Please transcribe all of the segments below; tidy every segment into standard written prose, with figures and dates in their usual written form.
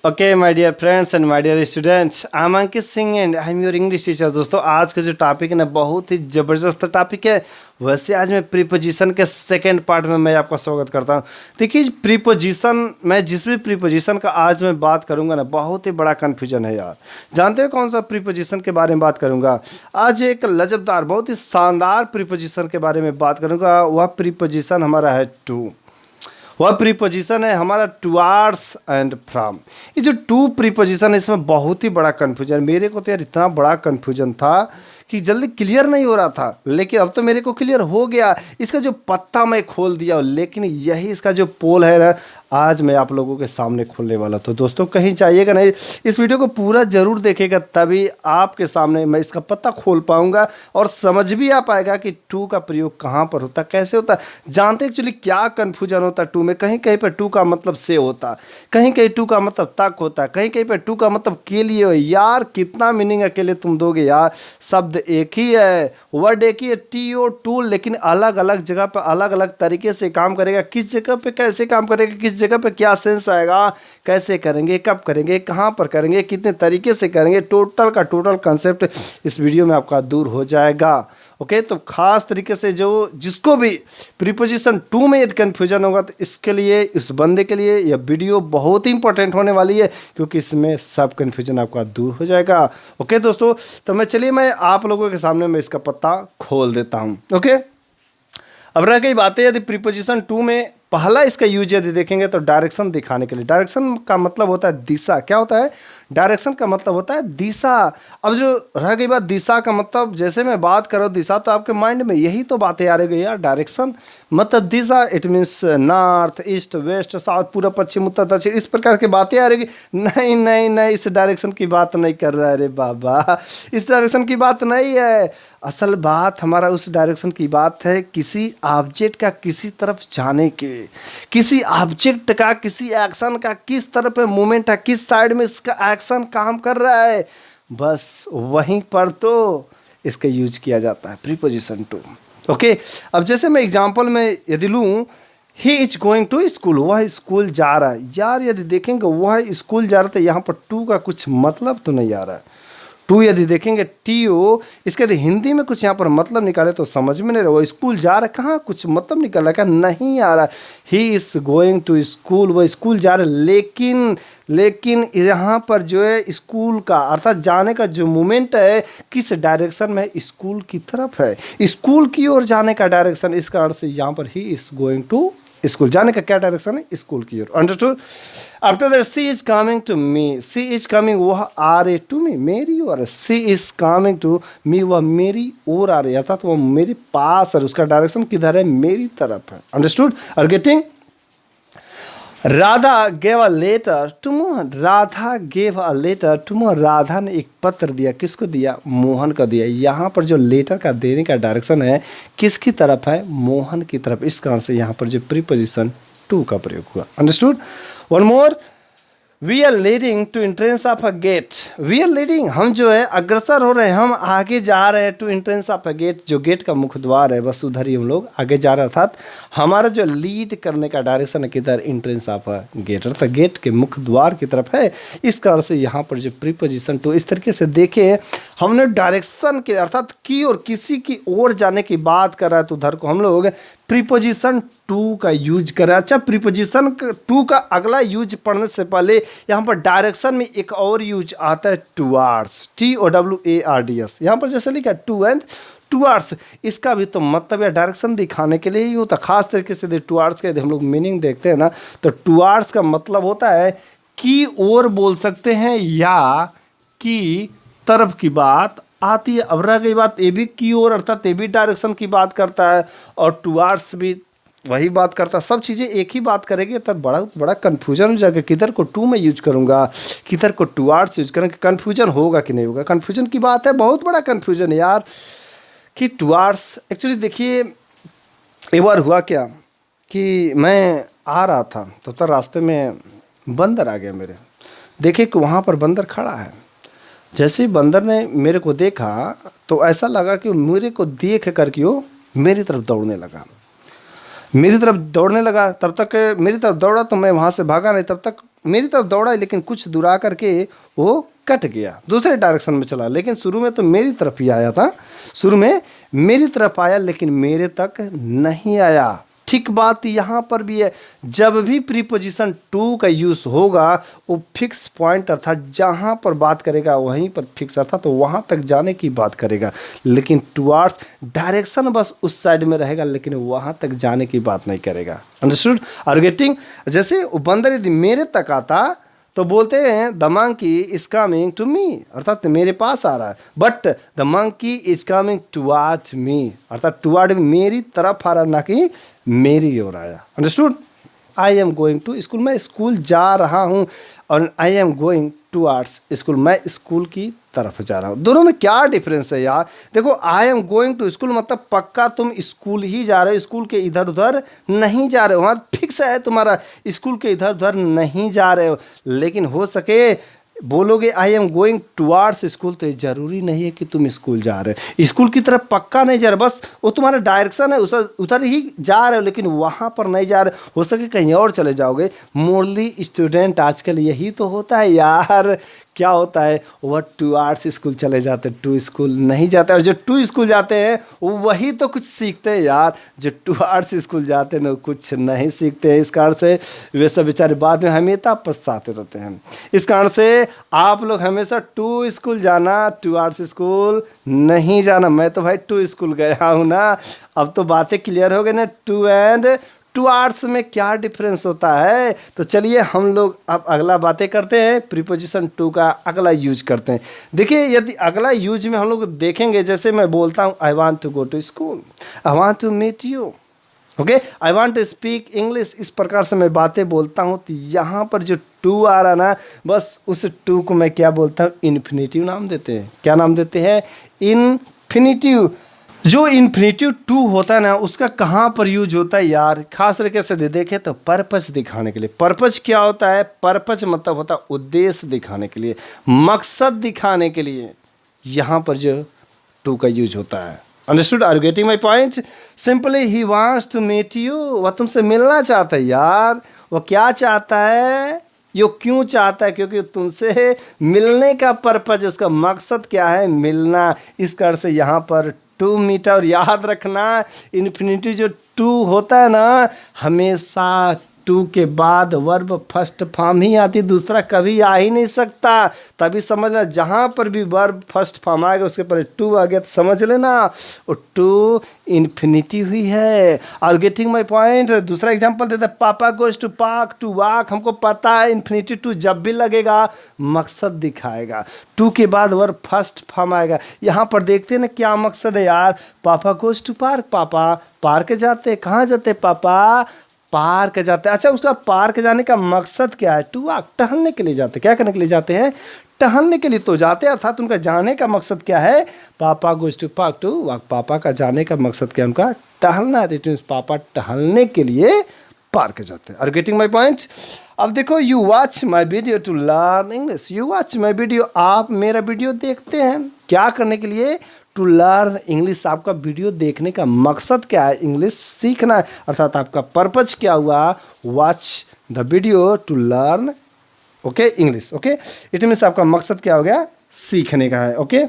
Okay my dear friends and my dear students, I am Ankit Singh and I am your English teacher. दोस्तों, आज का जो topic है ना, बहुत ही ज़बरदस्त टॉपिक है। वैसे आज मैं प्रीपोजिशन के सेकेंड पार्ट में मैं आपका स्वागत करता हूँ। देखिए, प्रीपोजिशन, मैं जिस भी प्रीपोजिशन का आज मैं बात करूँगा ना, बहुत ही बड़ा कन्फ्यूजन है यार। जानते हो कौन सा प्रीपोजिशन के बारे में बात करूँगा? आज एक लजबदार, बहुत ही शानदार प्रीपोजिशन के बारे में बात करूँगा। वह प्रीपोजिशन हमारा है टू। वह प्रीपोजिशन है हमारा टुवार्ड्स एंड फ्रॉम। ये जो टू प्रीपोजिशन है, इसमें बहुत ही बड़ा कन्फ्यूजन। मेरे को तो यार इतना बड़ा कन्फ्यूजन था कि जल्दी क्लियर नहीं हो रहा था, लेकिन अब तो मेरे को क्लियर हो गया। इसका जो पत्ता मैं खोल दिया, लेकिन यही इसका जो पोल है ना, आज मैं आप लोगों के सामने खोलने वाला। तो दोस्तों, कहीं चाहिएगा नहीं, इस वीडियो को पूरा जरूर देखेगा, तभी आपके सामने मैं इसका पत्ता खोल पाऊंगा और समझ भी आ पाएगा कि टू का प्रयोग कहाँ पर होता है, कैसे होता है। जानते एक्चुअली क्या कन्फ्यूजन होता है टू में? कहीं कहीं पर टू का मतलब से होता है, कहीं कहीं टू का मतलब तक होता है, कहीं कहीं पर टू का मतलब के लिए हो। यार कितना मीनिंग अकेले तुम दोगे यार? शब्द एक ही है, वर्ड एक ही है, टी ओ टू, लेकिन अलग अलग जगह पर अलग अलग तरीके से काम करेगा। किस जगह पे कैसे काम करेगा, किस जगह पे क्या सेंस आएगा, कैसे करेंगे, कब करेंगे, कहाँ पर करेंगे, कितने तरीके से करेंगे, टोटल का टोटल कंसेप्ट इस वीडियो में आपका दूर हो जाएगा। ओके, तो खास तरीके से जो जिसको भी प्रीपोजिशन टू में यदि कन्फ्यूजन होगा, तो इसके लिए, इस बंदे के लिए यह वीडियो बहुत ही इंपॉर्टेंट होने वाली है, क्योंकि इसमें सब कन्फ्यूजन आपका दूर हो जाएगा। ओके दोस्तों, तो मैं आप लोगों के सामने मैं इसका पत्ता खोल देता हूँ। ओके, अब रह गई बातें, यदि प्रीपोजिशन टू में पहला इसका यूज यदि देखेंगे तो डायरेक्शन दिखाने के लिए। डायरेक्शन का मतलब होता है दिशा। क्या होता है? डायरेक्शन का मतलब होता है दिशा। अब जो रह गई बात दिशा का मतलब, जैसे मैं बात करूँ दिशा, तो आपके माइंड में यही तो बातें आ रही यार। डायरेक्शन मतलब दिशा, it means north, east, west, south, पूर्व, पश्चिम, उत्तर, दक्षिण, इस प्रकार की बातें आ रही। नहीं नहीं नहीं, इस डायरेक्शन की बात नहीं कर रहा है रे बाबा, इस डायरेक्शन की बात नहीं है। असल बात हमारा उस डायरेक्शन की बात है किसी ऑब्जेक्ट का किसी तरफ जाने के, किसी ऑब्जेक्ट का, किसी एक्शन का किस तरफ मूवमेंट है, किस साइड में इसका एक्शन काम कर रहा है, बस वहीं पर तो इसका यूज किया जाता है प्रीपोजिशन टू। ओके, अब जैसे मैं एग्जांपल में यदि लूँ, he is going to school, वह स्कूल जा रहा है। यार यदि देखेंगे वह स्कूल जा रहा था, यहाँ पर टू का कुछ मतलब तो नहीं आ रहा है। टू यदि देखेंगे टी ओ, इसके यदि हिंदी में कुछ यहाँ पर मतलब निकाले तो समझ में नहीं रहा। वो स्कूल जा रहा है, कहाँ कुछ मतलब निकल रहा है क्या? नहीं आ रहा। He is going to school, वो स्कूल जा रहा है, लेकिन यहाँ पर जो है स्कूल का अर्थात जाने का जो मूवमेंट है, किस डायरेक्शन में? स्कूल की तरफ है, स्कूल की ओर जाने का डायरेक्शन। इस कारण से यहाँ पर ही इज गोइंग टू स्कूल, जाने का क्या डायरेक्शन है? स्कूल की ओर। Understood? After that she is coming to me, she is coming, वह आ रही टू मी, मेरी ओर। She is coming to me, वह मेरी ओर आ रही है, अर्थात वह मेरे पास है, उसका डायरेक्शन किधर है? मेरी तरफ है। Understood? Are getting? Radha gave a letter to Mohan, Radha gave a letter to Mohan, Radha ने एक पत्र दिया। किसको दिया? मोहन को दिया। यहाँ पर जो लेटर का देने का डायरेक्शन है किसकी तरफ है? मोहन की तरफ। इस कारण से यहाँ पर जो प्रीपोजिशन टू का प्रयोग हुआ। Understood? One more, we are leading to entrance of a gate. We are leading, हम जो है अग्रसर हो रहे हैं, हम आगे जा रहे हैं। To entrance of a gate, जो गेट का मुख्य द्वार है, बस उधर ही हम लोग आगे जा रहे हैं। अर्थात हमारा जो लीड करने का डायरेक्शन है किधर? एंट्रेंस ऑफ अ गेट, अर्थात गेट के मुख्य द्वार की तरफ है। इस कारण से यहाँ पर जो प्रीपोजिशन टू, इस तरीके से देखे हमने डायरेक्शन के अर्थात की और किसी की ओर जाने की बात कर रहा है, तो उधर को हम लोग प्रीपोजिशन टू का यूज करें। अच्छा, प्रीपोजिशन टू का अगला यूज पढ़ने से पहले यहाँ पर डायरेक्शन में एक और यूज आता है टुवार्ड्स, TOWARDS। यहाँ पर जैसे लिखा टू एंड टुवार्ड्स, इसका भी तो मतलब या डायरेक्शन दिखाने के लिए ही होता। खास तरीके से टुवार्ड्स का यदि हम लोग मीनिंग देखते हैं ना, तो टुवार्ड्स का मतलब होता है की ओर बोल सकते हैं, या की तरफ की बात आती है। अब रह गई बात, ए भी की ओर अर्थात ए भी डायरेक्शन की बात करता है, और टुवार्ड्स भी वही बात करता है। सब चीज़ें एक ही बात करेगी, तब बड़ा कन्फ्यूजन हो जाएगा। किधर को टू में यूज करूँगा, किधर को टुवार्ड्स यूज करूँगा, कन्फ्यूजन होगा कि नहीं होगा? कन्फ्यूजन की बात है, बहुत बड़ा कन्फ्यूजन है यार कि टुवार्ड्स। एक्चुअली देखिए, एक बार हुआ क्या कि मैं आ रहा था, तो रास्ते में बंदर आ गया मेरे। देखे कि वहाँ पर बंदर खड़ा है। जैसे ही बंदर ने मेरे को देखा, तो ऐसा लगा कि मेरे को देख करके वो मेरी तरफ दौड़ने लगा। तब तक मेरी तरफ दौड़ा, तो मैं वहाँ से भागा नहीं। तब तक मेरी तरफ दौड़ा, लेकिन कुछ दूर आ करके वो कट गया, दूसरे डायरेक्शन में चला। लेकिन शुरू में तो मेरी तरफ ही आया था, शुरू में मेरी तरफ आया, लेकिन मेरे तक नहीं आया। ठीक बात यहाँ पर भी है, जब भी प्रीपोजिशन टू का यूज होगा वो फिक्स पॉइंट अर्थात जहाँ पर बात करेगा वहीं पर फिक्स अर्थात तो वहाँ तक जाने की बात करेगा। लेकिन टुवार्ड्स डायरेक्शन बस उस साइड में रहेगा, लेकिन वहाँ तक जाने की बात नहीं करेगा। अंडरस्टूड? Are getting? जैसे वो बंदर यदि मेरे तक आता तो बोलते हैं the monkey is coming to me, अर्थात मेरे पास आ रहा है। But the monkey is coming towards me, अर्थात टुवार्ड मेरी तरफ आ रहा, ना कि मेरी ओर आया। Understood? I am going to school, मैं स्कूल जा रहा हूँ, और I am going towards school, मैं स्कूल की तरफ जा रहा हूँ। दोनों में क्या डिफरेंस है यार? देखो, I am going to school मतलब पक्का तुम स्कूल ही जा रहे हो, स्कूल के इधर उधर नहीं जा रहे हो, वहाँ फिक्स है तुम्हारा, स्कूल के इधर उधर नहीं जा रहे हो। लेकिन हो सके बोलोगे आई एम गोइंग टुवार्ड्स स्कूल, तो ये जरूरी नहीं है कि तुम स्कूल जा रहे हो, स्कूल की तरफ पक्का नहीं जा रहे, बस वो तुम्हारा डायरेक्शन है, उधर ही जा रहे हो, लेकिन वहाँ पर नहीं जा रहे हो सके कहीं और चले जाओगे। मोरली स्टूडेंट आजकल यही तो होता है यार। क्या होता है, वह टुवार्ड्स स्कूल चले जाते, टू स्कूल नहीं जाते, और जो टू स्कूल जाते हैं वो वही तो कुछ सीखते हैं यार, जो टुवार्ड्स स्कूल जाते हैं ना कुछ नहीं सीखते हैं। इस कारण से वे सब बेचारे बाद में हमेशा पछताते रहते हैं। इस कारण से आप लोग हमेशा टू स्कूल जाना, टुवार्ड्स स्कूल नहीं जाना। मैं तो भाई टू स्कूल गया हूँ ना, अब तो बातें क्लियर हो गई ना, टू एंड टुवार्ड्स में क्या डिफरेंस होता है। तो चलिए हम लोग अब अगला बातें करते हैं, प्रीपोजिशन टू का अगला यूज करते हैं। देखिए, यदि अगला यूज में हम लोग देखेंगे, जैसे मैं बोलता हूँ I want to go to school, I want to meet you, okay, I want to speak English, इस प्रकार से मैं बातें बोलता हूँ, तो यहाँ पर जो टू आ रहा ना, बस उस टू को मैं क्या बोलता हूँ, इन्फिनिटिव नाम देते हैं। क्या नाम देते हैं? इन्फिनिटिव। जो इन्फिनिटिव टू होता है ना, उसका कहाँ पर यूज होता है यार? खास तरीके से देखें तो पर्पस दिखाने के लिए। पर्पस क्या होता है? पर्पस मतलब होता है उद्देश्य दिखाने के लिए, मकसद दिखाने के लिए, यहाँ पर जो टू का यूज होता है। Understood? Are you getting my point? Simply he wants to meet you, वह तुमसे मिलना चाहता है यार। वो क्या चाहता है? यो क्यों चाहता है? क्योंकि तुमसे मिलने का पर्पज, उसका मकसद क्या है? मिलना। इस कारण से यहाँ पर टू मीटर। और याद रखना, इन्फिनिटी जो टू होता है ना, हमेशा टू के बाद वर्ब फर्स्ट फॉर्म ही आती, दूसरा कभी आ ही नहीं सकता। तभी समझना, जहाँ पर भी वर्ब फर्स्ट फॉर्म आएगा उसके पहले टू आ गया तो समझ लेना वो टू इन्फिनिटी हुई है। Are getting my point? दूसरा एग्जांपल देता है, papa goes to park to walk. हमको पता है इन्फिनिटी टू जब भी लगेगा मकसद दिखाएगा, टू के बाद वर्ब फर्स्ट फॉर्म आएगा। यहाँ पर देखते हैं ना क्या मकसद है यार। पापा गोज टू पार्क, पापा पार्क जाते। कहाँ जाते पापा? पार्क जाते। अच्छा, उसका पार्क जाने का मकसद क्या है? टू वॉक, टहलने के लिए जाते। क्या करने के लिए जाते हैं? टहलने के लिए तो जाते हैं, अर्थात उनका जाने का मकसद क्या है? Papa goes to park to walk, papa का जाने का मकसद क्या है? उनका टहलना है। इट मीन्स पापा टहलने के लिए पार्क जाते हैं। Are getting my point? अब देखो, you watch my video to learn English. You watch my video, आप मेरा वीडियो देखते हैं क्या करने के लिए? To learn English. आपका वीडियो देखने का मकसद क्या है? इंग्लिश सीखना है, अर्थात आपका पर्पज क्या हुआ? Watch the video to learn, okay, English. Okay, it means आपका मकसद क्या हो गया? सीखने का है। ओके,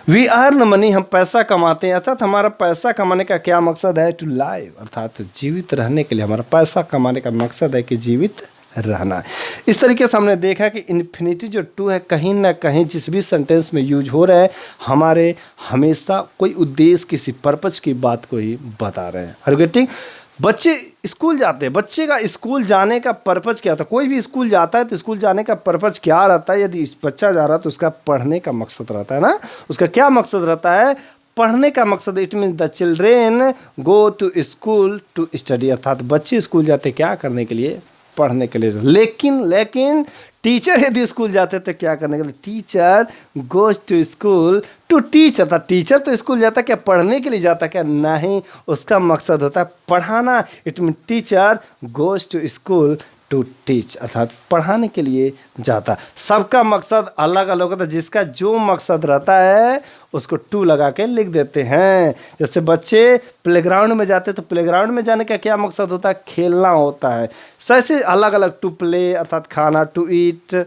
वी अर्न मनी, हम पैसा कमाते हैं, अर्थात हमारा पैसा कमाने का क्या मकसद है? टू लाइव, अर्थात जीवित रहने के लिए हमारा पैसा कमाने का मकसद है कि जीवित रहना है। इस तरीके से हमने देखा कि इन्फिनिटी जो टू है, कहीं ना कहीं जिस भी सेंटेंस में यूज हो रहा है, हमारे हमेशा कोई उद्देश्य, किसी पर्पज की बात को ही बता रहे हैं। Are getting? बच्चे स्कूल जाते हैं, बच्चे का स्कूल जाने का पर्पज क्या होता है? कोई भी स्कूल जाता है तो स्कूल जाने का पर्पज क्या रहता है? यदि बच्चा जा रहा है तो उसका पढ़ने का मकसद रहता है ना। उसका क्या मकसद रहता है? पढ़ने का मकसद। It mean the children go to school to study, अर्थात बच्चे स्कूल जाते क्या करने के लिए? पढ़ने के लिए। लेकिन टीचर यदि स्कूल जाते तो क्या करने के लिए? Teacher goes to school to teach, अर्थात टीचर तो स्कूल जाता क्या? पढ़ने के लिए जाता क्या? नहीं, उसका मकसद होता है पढ़ाना। It mean teacher goes to school to teach, अर्थात पढ़ाने के लिए जाता। सबका मकसद अलग अलग होता है, जिसका जो मकसद रहता है उसको टू लगा के लिख देते हैं। जैसे बच्चे प्लेग्राउंड में जाते हैं तो प्लेग्राउंड में जाने का क्या मकसद होता है, खेलना होता है। ऐसे अलग अलग, टू प्ले अर्थात खाना, टू ईट,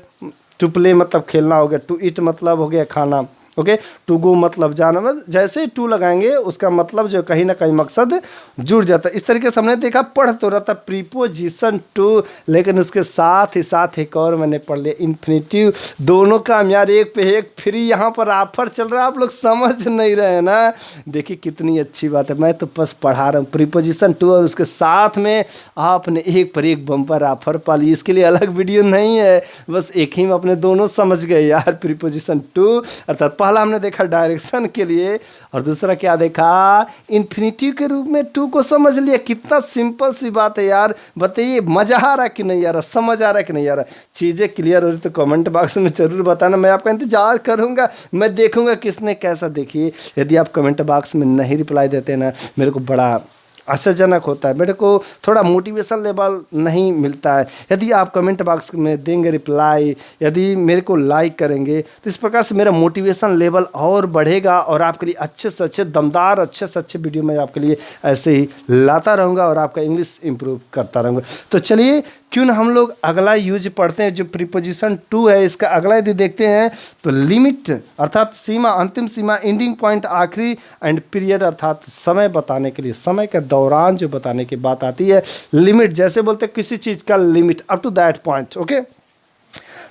टू प्ले मतलब खेलना हो गया, टू ईट मतलब हो गया खाना, ओके। टू गो मतलब जाना, मतलब जैसे टू लगाएंगे उसका मतलब जो कहीं ना कहीं मकसद जुड़ जाता है। इस तरीके से हमने देखा, पढ़ तो रहा था प्रीपोजिशन टू, लेकिन उसके साथ ही साथ एक और मैंने पढ़ लिया इन्फिनेटिव। दोनों काम यार एक पे एक फ्री, यहाँ पर ऑफर चल रहा है, आप लोग समझ नहीं रहे हैं ना। देखिए कितनी अच्छी बात है, मैं तो बस पढ़ा रहा हूँ प्रीपोजिशन टू और उसके साथ में आपने एक पर एक बम्पर ऑफर पा ली। इसके लिए अलग वीडियो नहीं है, बस एक ही में अपने दोनों समझ गए यार। प्रीपोजिशन टू अर्थात पहला हमने देखा डायरेक्शन के लिए, और दूसरा क्या देखा, इन्फिनिटिव के रूप में टू को समझ लिया। कितना सिंपल सी बात है यार। बताइए मजा आ रहा है कि नहीं आ रहा, समझ आ रहा है कि नहीं आ रहा। चीज़ें क्लियर हो रही तो कमेंट बॉक्स में जरूर बताना, मैं आपका इंतजार करूंगा, मैं देखूंगा किसने कैसा। देखिए यदि आप कमेंट बॉक्स में नहीं रिप्लाई देते ना, मेरे को बड़ा आश्चर्यजनक होता है, मेरे को थोड़ा मोटिवेशन लेवल नहीं मिलता है। यदि आप कमेंट बॉक्स में देंगे रिप्लाई, यदि मेरे को लाइक करेंगे, तो इस प्रकार से मेरा मोटिवेशन लेवल और बढ़ेगा और आपके लिए अच्छे से अच्छे दमदार अच्छे से अच्छे वीडियो मैं आपके लिए ऐसे ही लाता रहूँगा और आपका इंग्लिश इंप्रूव करता रहूँगा। तो चलिए क्यों ना हम लोग अगला यूज पढ़ते हैं, जो प्रीपोजिशन टू है इसका अगला यदि देखते हैं तो लिमिट अर्थात सीमा, अंतिम सीमा, एंडिंग पॉइंट आखिरी, एंड पीरियड अर्थात समय बताने के लिए, समय के दौरान जो बताने की बात आती है। लिमिट जैसे बोलते हैं किसी चीज़ का limit, up to that point, okay.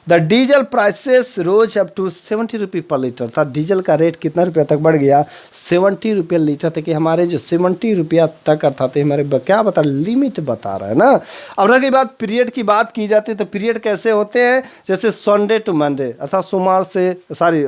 The diesel prices rose up to 70 रुपये पर लीटर, था डीजल का रेट कितना रुपया तक बढ़ गया, 70 रुपये लीटर तक। कि हमारे जो 70 रुपया तक अर्थात हमारे क्या बता, लिमिट बता रहा है ना। अब रही बात पीरियड की, बात की जाती है तो पीरियड कैसे होते हैं, जैसे संडे टू मंडे अर्थात सोमवार से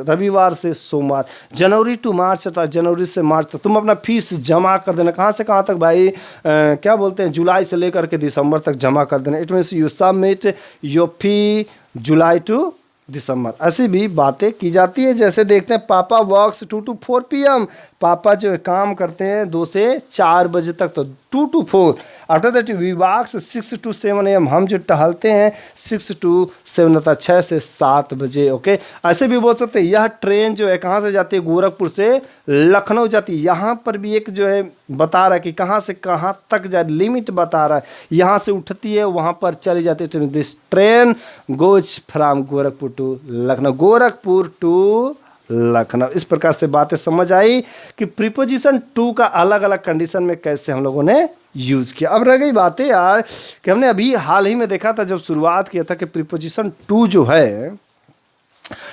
रविवार से सोमवार, जनवरी टू मार्च अर्थात जनवरी से मार्च तक तुम अपना फीस जमा कर देना। कहाँ से कहाँ तक भाई, क्या बोलते हैं, जुलाई से लेकर के दिसंबर तक जमा कर देना। It means you submit your fee July to December. ऐसी भी बातें की जाती है। जैसे देखते हैं पापा वर्क्स 2 to 4 PM, पापा जो है काम करते हैं 2 से 4 बजे तक, तो 2 to 4। After that we works 6 to 7 AM, हम जो टहलते हैं 6 to 7 अर्थात 6 से 7 बजे, ओके। ऐसे भी बोल सकते हैं यह ट्रेन जो है कहाँ से जाती है, गोरखपुर से लखनऊ जाती है। यहाँ पर भी एक जो है बता रहा है कि कहाँ से कहाँ तक जाए, लिमिट बता रहा है। यहाँ से उठती है वहाँ पर चली जाती है। This train goes from Gorakhpur to Lucknow, Gorakhpur to Lucknow. इस प्रकार से बातें समझ आई कि प्रीपोजिशन टू का अलग अलग कंडीशन में कैसे हम लोगों ने यूज किया। अब रह गई बातें यार कि हमने अभी हाल ही में देखा था, जब शुरुआत किया था, कि प्रीपोजिशन टू जो है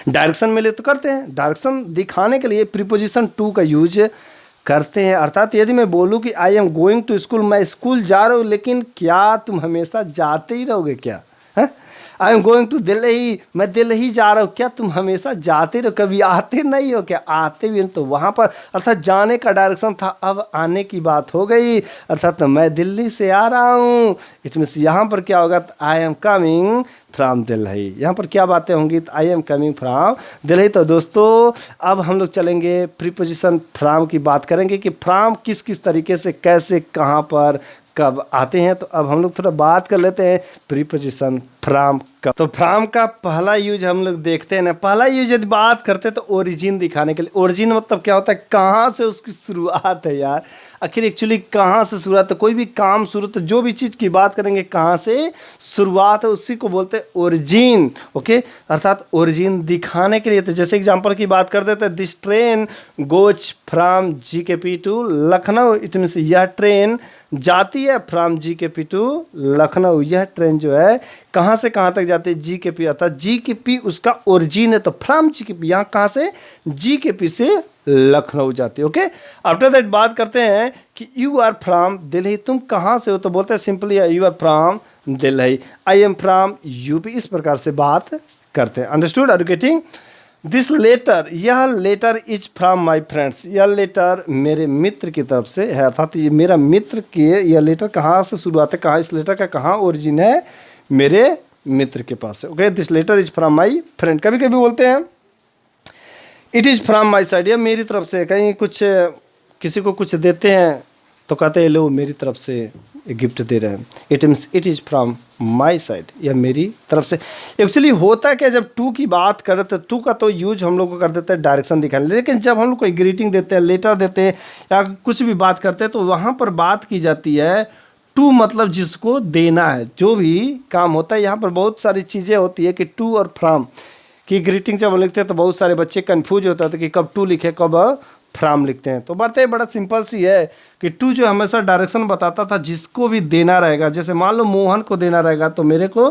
डायरेक्शन में ले तो करते हैं, डायरेक्शन दिखाने के लिए प्रीपोजिशन टू का यूज करते हैं। अर्थात यदि मैं बोलूं कि I am going to school, मैं स्कूल जा रहा हूं, लेकिन क्या तुम हमेशा जाते ही रहोगे क्या, है? I am going to Delhi, मैं दिल्ली जा रहा हूँ, क्या तुम हमेशा जाते रहो, कभी आते नहीं हो क्या? आते भी तो वहाँ पर अर्थात जाने का डायरेक्शन था, अब आने की बात हो गई, अर्थात मैं दिल्ली से आ रहा हूँ। इट मीन्स यहाँ पर क्या होगा, I am coming from Delhi. यहाँ पर क्या बातें होंगी, तो I am coming from Delhi. तो दोस्तों अब हम लोग चलेंगे प्रीपोजिशन फ्रॉम की बात करेंगे कि फ्रॉम किस किस तरीके से, कैसे, कहाँ पर, कब आते हैं। तो अब हम लोग थोड़ा बात कर लेते हैं प्रीपोजिशन फ्रॉम का। तो फ्रॉम का पहला यूज हम लोग देखते हैं ना, पहला यूज यदि बात करते हैं तो ओरिजिन दिखाने के लिए। ओरिजिन मतलब क्या होता है, कहाँ से उसकी शुरुआत है यार, आखिर एक्चुअली कहाँ से शुरुआत है। कोई भी काम शुरू, तो जो भी चीज़ की बात करेंगे कहाँ से शुरुआत है उसी को बोलते हैं ओरिजिन, ओके। अर्थात ओरिजिन दिखाने के लिए, तो जैसे एग्जाम्पल की बात कर देते हैं, this train goes from GKP to Lucknow. It means यह ट्रेन जाती है फ्रॉम GKP टू लखनऊ। यह ट्रेन जो है कहाँ से कहाँ तक जाती है, GKP, अर्थात GKP उसका ओरिजिन है। तो फ्रॉम GKP यहाँ कहाँ से, GKP से लखनऊ जाती है, ओके। आफ्टर दैट बात करते हैं कि यू आर फ्रॉम दिल्ली, तुम कहाँ से हो, तो बोलते हैं simply you are from Delhi. I am from UP. इस प्रकार से बात करते हैं। Understood, are getting? This letter, यह letter is from my friends, यह लेटर मेरे मित्र की तरफ से है। अर्थात ये मेरा मित्र के, यह लेटर कहाँ से शुरुआत है, कहाँ, इस लेटर का कहाँ ओरिजिन है, मेरे मित्र के पास है, okay. This letter is from my friend. कभी कभी बोलते हैं it is from my side, यह मेरी तरफ से। कहीं कुछ किसी को कुछ देते हैं तो कहते हैं लो मेरी तरफ से गिफ्ट दे रहे हैं, it means it is from my side, या मेरी तरफ से। एक्चुअली होता क्या, जब टू की बात करें तो टू का तो यूज हम लोग को कर देते हैं डायरेक्शन दिखाने, लेकिन जब हम लोग कोई ग्रीटिंग देते हैं, लेटर देते हैं या कुछ भी बात करते हैं तो वहाँ पर बात की जाती है टू, मतलब जिसको देना है, जो भी काम होता है। यहाँ पर बहुत सारी चीज़ें होती है कि टू और फ्रॉम की ग्रीटिंग जब हम लिखते हैं तो बहुत सारे बच्चे कन्फ्यूज होते थे कि कब टू लिखे कब फ्रॉम लिखते हैं। तो बातें बड़ा सिंपल सी है कि टू जो हमेशा डायरेक्शन बताता था, जिसको भी देना रहेगा, जैसे मान लो मोहन को देना रहेगा तो मेरे को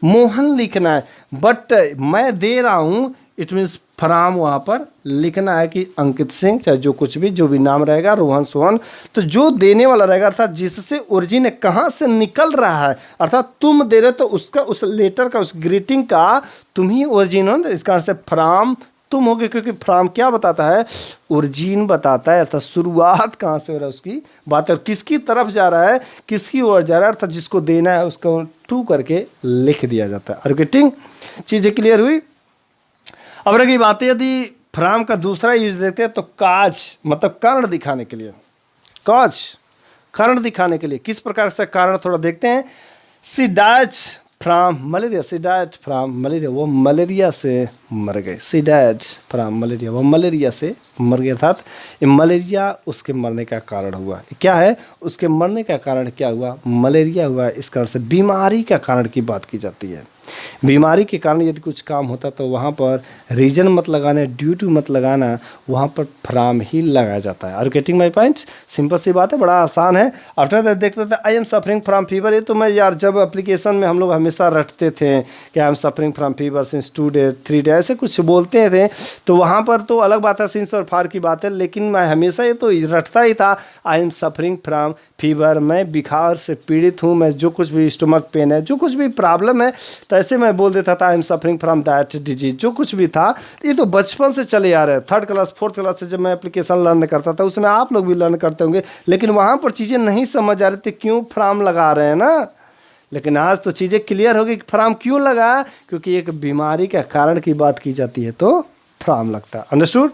मोहन लिखना है, बट मैं दे रहा हूँ, इट मीन्स फ्रॉम वहाँ पर लिखना है कि अंकित सिंह, चाहे जो कुछ भी जो भी नाम रहेगा, रोहन सोहन, तो जो देने वाला रहेगा अर्थात जिससे ओरिजिन कहाँ से निकल रहा है, अर्थात तुम दे रहे तो उसका, उस लेटर का, उस ग्रीटिंग का तुम ही ओरिजिन हो, इस कारण से फ्रॉम तुम होगे, क्योंकि फ्रॉम क्या बताता है, ओरिजिन बताता है, अर्थात शुरुआत कहाँ से हो रहा है उसकी बात है, और किसकी तरफ जा रहा है, किसकी ओर जा रहा है, अर्थात जिसको देना है उसको टू करके लिख दिया जाता है। और गेटिंग चीज़ें क्लियर हुई। अब रही बात है, यदि फ्रॉम का दूसरा यूज देखते हैं तो काज, मतलब कारण दिखाने के लिए, काज कारण दिखाने के लिए, किस प्रकार से कारण थोड़ा देखते हैं। She died from malaria, she died from malaria, वो मलेरिया से मर गए। सी डाइड फ्रॉम मलेरिया, वो मलेरिया से मर गया, अर्थात मलेरिया उसके मरने का कारण हुआ। क्या है उसके मरने का कारण, क्या हुआ, मलेरिया हुआ। इस कारण से बीमारी का कारण की बात की जाती है। बीमारी के कारण यदि कुछ काम होता तो वहाँ पर रीजन मत लगाना, ड्यू टू मत लगाना, वहाँ पर फ्रॉम ही लगाया जाता है। Are getting my points? Simple सी बात है, बड़ा आसान है। आफ्टर देखते थे I am suffering from fever, ये तो मैं यार जब एप्लीकेशन में हम लोग हमेशा रटते थे कि I am suffering from fever since 2 days 3 days, ऐसे कुछ बोलते थे, तो वहाँ पर तो अलग बात है, सिंस और फार की बात है, लेकिन मैं हमेशा ये तो रटता ही था, आई एम सफरिंग फ्रॉम फीवर, मैं बुखार से पीड़ित हूँ, मैं जो कुछ भी स्टमक पेन है, जो कुछ भी प्रॉब्लम है, तो ऐसे मैं बोल देता था आई am suffering from that disease, जो कुछ भी था। ये तो बचपन से चले आ रहे हैं, 3rd क्लास 4th क्लास से जब मैं एप्लीकेशन लर्न करता था, उसमें आप लोग भी लर्न करते होंगे, लेकिन वहाँ पर चीज़ें नहीं समझ आ रही थी क्यों फ्रॉम लगा रहे हैं ना। लेकिन आज तो चीज़ें क्लियर हो गई कि फ्रॉम क्यों लगा, क्योंकि एक बीमारी का कारण की बात की जाती है तो फ्रॉम लगता है। अंडरस्टूड?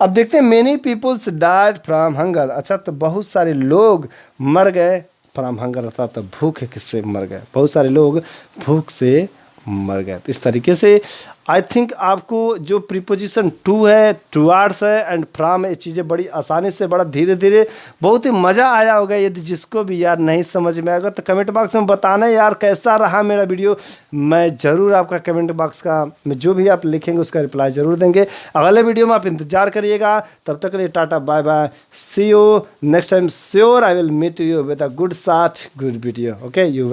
अब देखते हैं many peoples died from hunger. अच्छा, तो बहुत सारे लोग मर गए फ्रॉम हंगर, अर्थात तो भूख किससे मर गए, बहुत सारे लोग भूख से मर गए। तो इस तरीके से आई थिंक आपको जो प्रीपोजिशन टू है, टुवार्ड्स है एंड फ्रॉम, ये चीज़ें बड़ी आसानी से, बड़ा धीरे धीरे, बहुत ही मज़ा आया होगा। यदि जिसको भी यार नहीं समझ में आएगा तो कमेंट बॉक्स में बताना यार कैसा रहा मेरा वीडियो। मैं ज़रूर आपका कमेंट बॉक्स का में जो भी आप लिखेंगे उसका रिप्लाई ज़रूर देंगे। अगले वीडियो में आप इंतजार करिएगा। तब तक के लिए tata bye bye, see you next time. Sure I will meet you with a good shot, good video. Okay, you